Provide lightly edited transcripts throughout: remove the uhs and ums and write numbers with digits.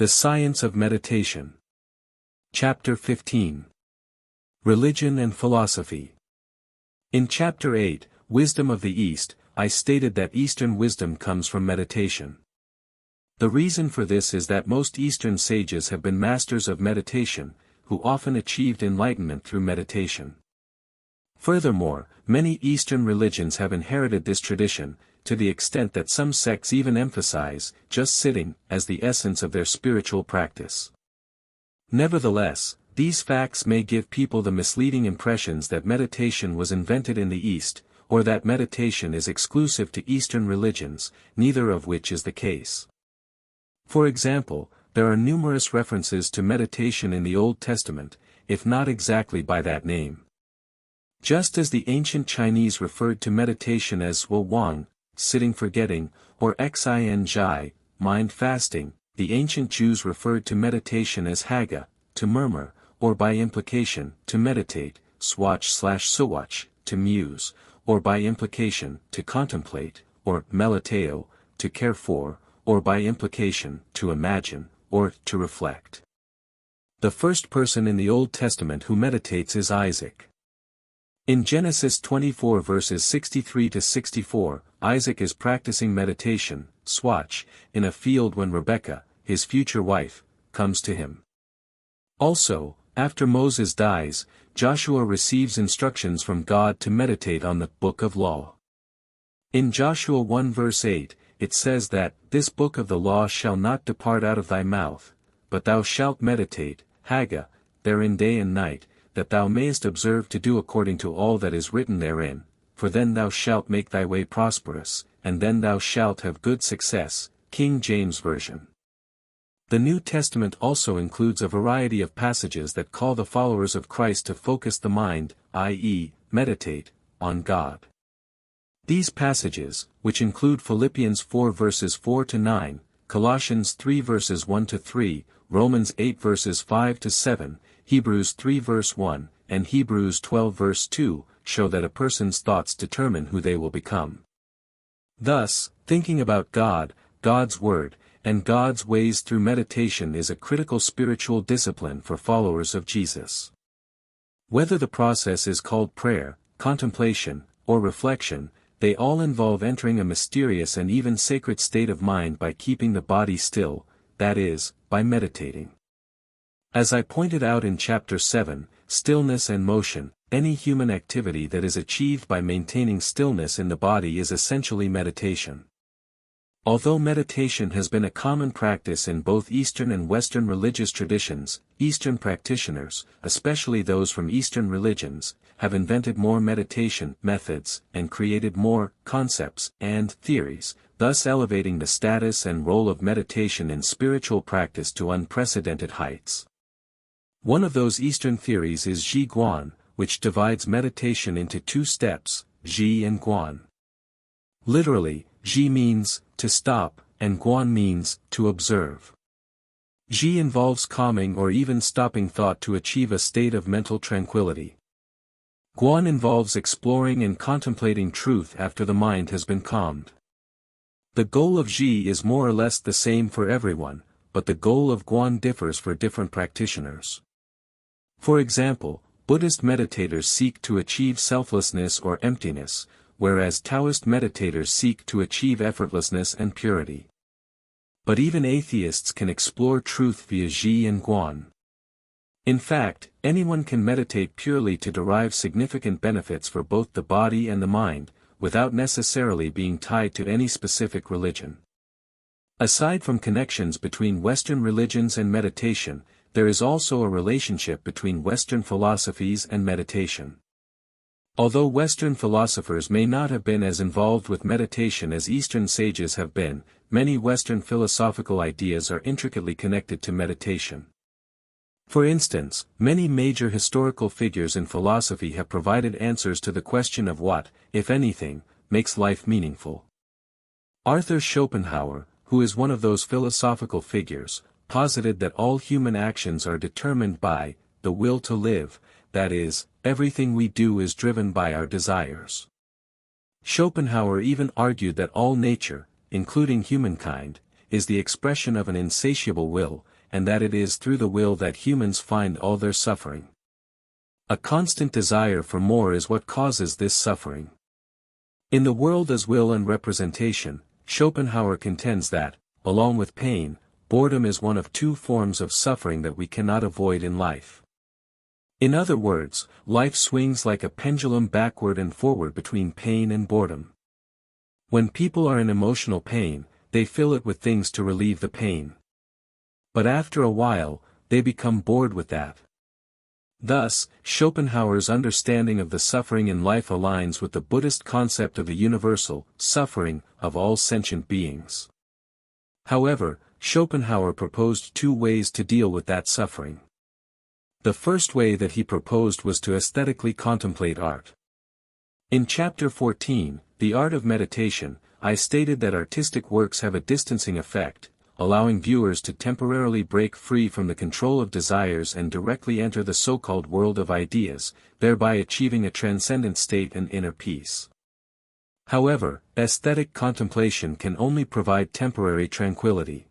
The Science of Meditation. Chapter 15. Religion and Philosophy. In Chapter 8, Wisdom of the East, I stated that Eastern wisdom comes from meditation. The reason for this is that most Eastern sages have been masters of meditation, who often achieved enlightenment through meditation. Furthermore, many Eastern religions have inherited this tradition, to the extent that some sects even emphasize just sitting as the essence of their spiritual practice. Nevertheless, these facts may give people the misleading impressions that meditation was invented in the East, or that meditation is exclusive to Eastern religions, neither of which is the case. For example, there are numerous references to meditation in the Old Testament, if not exactly by that name. Just as the ancient Chinese referred to meditation as Wu Wang, sitting forgetting, or Xin Zhai, mind fasting, the ancient Jews referred to meditation as Haga, to murmur, or by implication, to meditate, swach/suwach, to muse, or by implication, to contemplate, or melateo, to care for, or by implication, to imagine, or to reflect. The first person in the Old Testament who meditates is Isaac. In Genesis 24 verses 63 to 64, Isaac is practicing meditation, swach, in a field when Rebekah, his future wife, comes to him. Also, after Moses dies, Joshua receives instructions from God to meditate on the Book of Law. In Joshua 1 verse 8, it says that, "This book of the law shall not depart out of thy mouth, but thou shalt meditate, Haga, therein day and night, that thou mayest observe to do according to all that is written therein, for then thou shalt make thy way prosperous, and then thou shalt have good success." King James Version. The New Testament also includes a variety of passages that call the followers of Christ to focus the mind, i.e., meditate, on God. These passages, which include Philippians 4 verses 4 to 9, Colossians 3 verses 1 to 3, Romans 8 verses 5 to 7, Hebrews 3 verse 1, and Hebrews 12 verse 2, show that a person's thoughts determine who they will become. Thus, thinking about God, God's Word, and God's ways through meditation is a critical spiritual discipline for followers of Jesus. Whether the process is called prayer, contemplation, or reflection, they all involve entering a mysterious and even sacred state of mind by keeping the body still, that is, by meditating. As I pointed out in Chapter 7, Stillness and Motion, any human activity that is achieved by maintaining stillness in the body is essentially meditation. Although meditation has been a common practice in both Eastern and Western religious traditions, Eastern practitioners, especially those from Eastern religions, have invented more meditation methods and created more concepts and theories, thus elevating the status and role of meditation in spiritual practice to unprecedented heights. One of those Eastern theories is Zhi Guan, which divides meditation into two steps, Zhi and Guan. Literally, Zhi means to stop, and Guan means to observe. Zhi involves calming or even stopping thought to achieve a state of mental tranquility. Guan involves exploring and contemplating truth after the mind has been calmed. The goal of Zhi is more or less the same for everyone, but the goal of Guan differs for different practitioners. For example, Buddhist meditators seek to achieve selflessness or emptiness, whereas Taoist meditators seek to achieve effortlessness and purity. But even atheists can explore truth via Zhi and Guan. In fact, anyone can meditate purely to derive significant benefits for both the body and the mind, without necessarily being tied to any specific religion. Aside from connections between Western religions and meditation, there is also a relationship between Western philosophies and meditation. Although Western philosophers may not have been as involved with meditation as Eastern sages have been, many Western philosophical ideas are intricately connected to meditation. For instance, many major historical figures in philosophy have provided answers to the question of what, if anything, makes life meaningful. Arthur Schopenhauer, who is one of those philosophical figures, posited that all human actions are determined by the will to live, that is, everything we do is driven by our desires. Schopenhauer even argued that all nature, including humankind, is the expression of an insatiable will, and that it is through the will that humans find all their suffering. A constant desire for more is what causes this suffering. In The World as Will and Representation, Schopenhauer contends that, along with pain, boredom is one of two forms of suffering that we cannot avoid in life. In other words, life swings like a pendulum backward and forward between pain and boredom. When people are in emotional pain, they fill it with things to relieve the pain. But after a while, they become bored with that. Thus, Schopenhauer's understanding of the suffering in life aligns with the Buddhist concept of the universal suffering of all sentient beings. However, Schopenhauer proposed two ways to deal with that suffering. The first way that he proposed was to aesthetically contemplate art. In Chapter 14, The Art of Meditation, I stated that artistic works have a distancing effect, allowing viewers to temporarily break free from the control of desires and directly enter the so-called world of ideas, thereby achieving a transcendent state and inner peace. However, aesthetic contemplation can only provide temporary tranquility.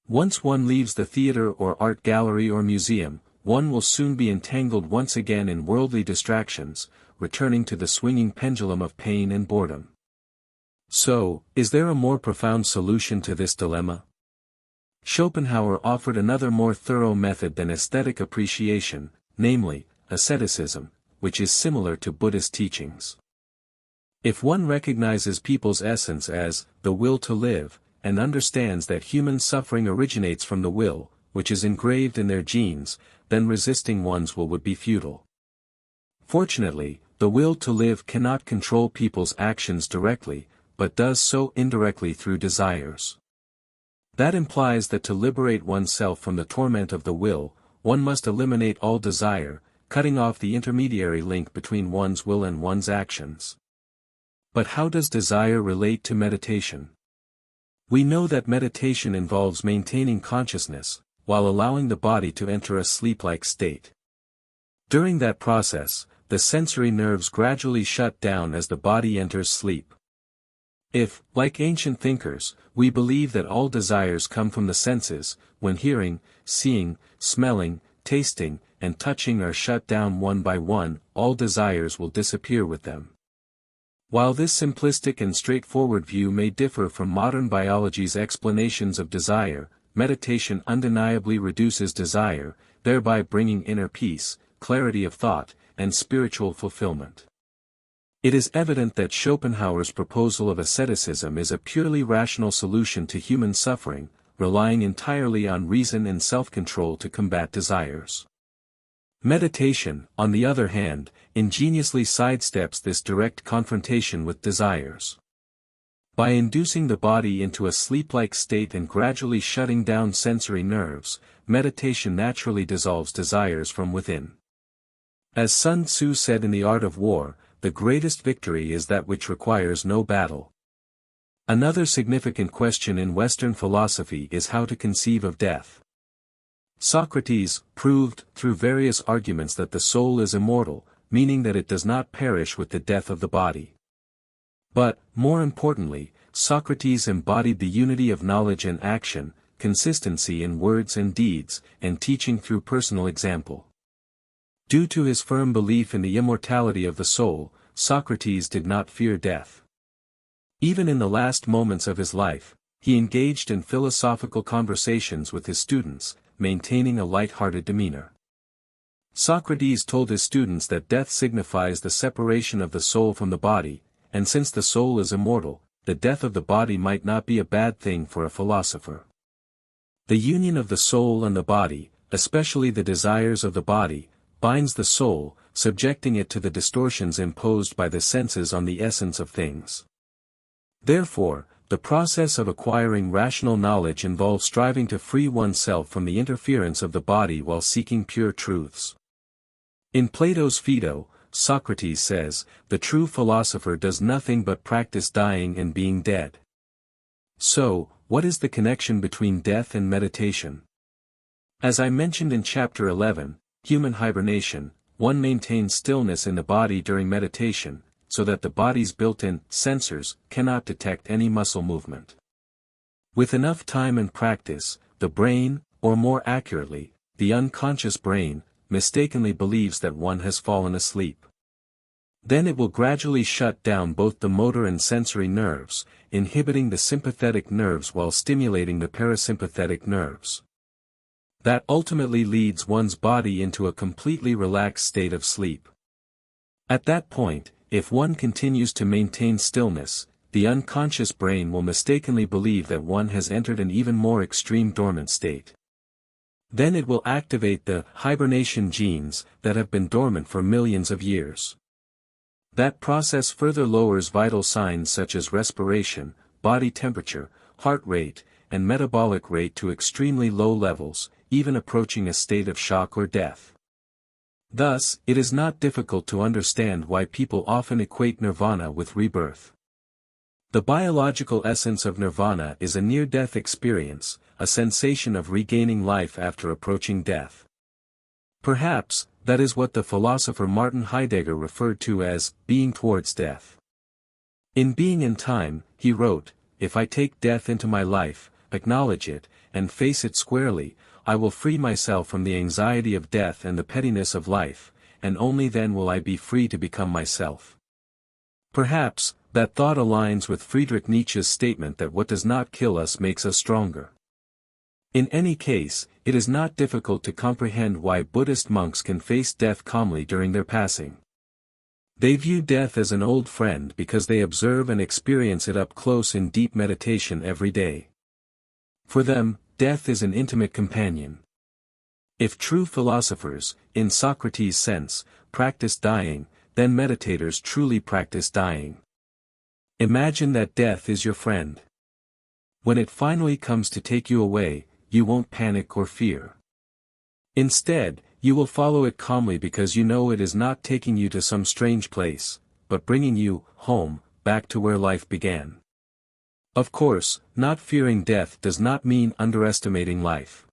Once one leaves the theater or art gallery or museum, one will soon be entangled once again in worldly distractions, returning to the swinging pendulum of pain and boredom. So, is there a more profound solution to this dilemma? Schopenhauer offered another more thorough method than aesthetic appreciation, namely, asceticism, which is similar to Buddhist teachings. If one recognizes people's essence as the will to live, and understands that human suffering originates from the will, which is engraved in their genes, then resisting one's will would be futile. Fortunately, the will to live cannot control people's actions directly, but does so indirectly through desires. That implies that to liberate oneself from the torment of the will, one must eliminate all desire, cutting off the intermediary link between one's will and one's actions. But how does desire relate to meditation? We know that meditation involves maintaining consciousness, while allowing the body to enter a sleep-like state. During that process, the sensory nerves gradually shut down as the body enters sleep. If, like ancient thinkers, we believe that all desires come from the senses, when hearing, seeing, smelling, tasting, and touching are shut down one by one, all desires will disappear with them. While this simplistic and straightforward view may differ from modern biology's explanations of desire, meditation undeniably reduces desire, thereby bringing inner peace, clarity of thought, and spiritual fulfillment. It is evident that Schopenhauer's proposal of asceticism is a purely rational solution to human suffering, relying entirely on reason and self-control to combat desires. Meditation, on the other hand, ingeniously sidesteps this direct confrontation with desires. By inducing the body into a sleep-like state and gradually shutting down sensory nerves, meditation naturally dissolves desires from within. As Sun Tzu said in The Art of War, the greatest victory is that which requires no battle. Another significant question in Western philosophy is how to conceive of death. Socrates proved through various arguments that the soul is immortal, meaning that it does not perish with the death of the body. But, more importantly, Socrates embodied the unity of knowledge and action, consistency in words and deeds, and teaching through personal example. Due to his firm belief in the immortality of the soul, Socrates did not fear death. Even in the last moments of his life, he engaged in philosophical conversations with his students, maintaining a light-hearted demeanor. Socrates told his students that death signifies the separation of the soul from the body, and since the soul is immortal, the death of the body might not be a bad thing for a philosopher. The union of the soul and the body, especially the desires of the body, binds the soul, subjecting it to the distortions imposed by the senses on the essence of things. Therefore, the process of acquiring rational knowledge involves striving to free oneself from the interference of the body while seeking pure truths. In Plato's Phaedo, Socrates says, "The true philosopher does nothing but practice dying and being dead." So, what is the connection between death and meditation? As I mentioned in Chapter 11, Human Hibernation, one maintains stillness in the body during meditation, so that the body's built-in sensors cannot detect any muscle movement. With enough time and practice, the brain, or more accurately, the unconscious brain, mistakenly believes that one has fallen asleep. Then it will gradually shut down both the motor and sensory nerves, inhibiting the sympathetic nerves while stimulating the parasympathetic nerves. That ultimately leads one's body into a completely relaxed state of sleep. At that point, if one continues to maintain stillness, the unconscious brain will mistakenly believe that one has entered an even more extreme dormant state. Then it will activate the hibernation genes that have been dormant for millions of years. That process further lowers vital signs such as respiration, body temperature, heart rate, and metabolic rate to extremely low levels, even approaching a state of shock or death. Thus, it is not difficult to understand why people often equate nirvana with rebirth. The biological essence of nirvana is a near-death experience, a sensation of regaining life after approaching death. Perhaps, that is what the philosopher Martin Heidegger referred to as being towards death. In Being and Time, he wrote, "If I take death into my life, acknowledge it, and face it squarely, I will free myself from the anxiety of death and the pettiness of life, and only then will I be free to become myself." Perhaps, that thought aligns with Friedrich Nietzsche's statement that what does not kill us makes us stronger. In any case, it is not difficult to comprehend why Buddhist monks can face death calmly during their passing. They view death as an old friend because they observe and experience it up close in deep meditation every day. For them, death is an intimate companion. If true philosophers, in Socrates' sense, practice dying, then meditators truly practice dying. Imagine that death is your friend. When it finally comes to take you away, you won't panic or fear. Instead, you will follow it calmly because you know it is not taking you to some strange place, but bringing you, home, back to where life began. Of course, not fearing death does not mean underestimating life.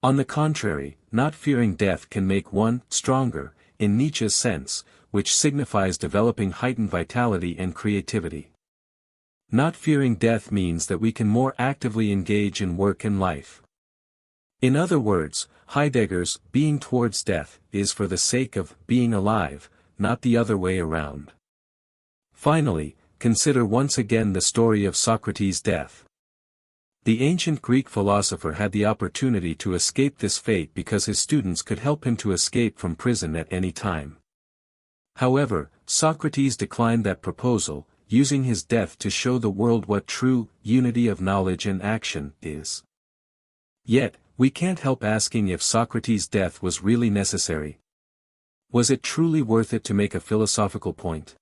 On the contrary, not fearing death can make one stronger, in Nietzsche's sense, which signifies developing heightened vitality and creativity. Not fearing death means that we can more actively engage in work and life. In other words, Heidegger's being towards death is for the sake of being alive, not the other way around. Finally, consider once again the story of Socrates' death. The ancient Greek philosopher had the opportunity to escape this fate because his students could help him to escape from prison at any time. However, Socrates declined that proposal, using his death to show the world what true unity of knowledge and action is. Yet, we can't help asking if Socrates' death was really necessary. Was it truly worth it to make a philosophical point?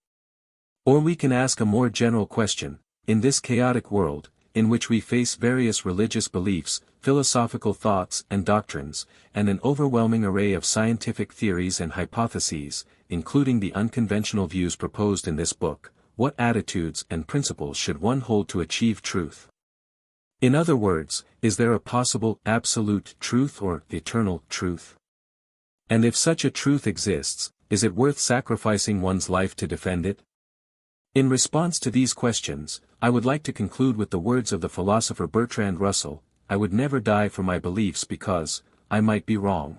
Or we can ask a more general question: in this chaotic world, in which we face various religious beliefs, philosophical thoughts and doctrines, and an overwhelming array of scientific theories and hypotheses, including the unconventional views proposed in this book, what attitudes and principles should one hold to achieve truth? In other words, is there a possible absolute truth or eternal truth? And if such a truth exists, is it worth sacrificing one's life to defend it? In response to these questions, I would like to conclude with the words of the philosopher Bertrand Russell: "I would never die for my beliefs because I might be wrong."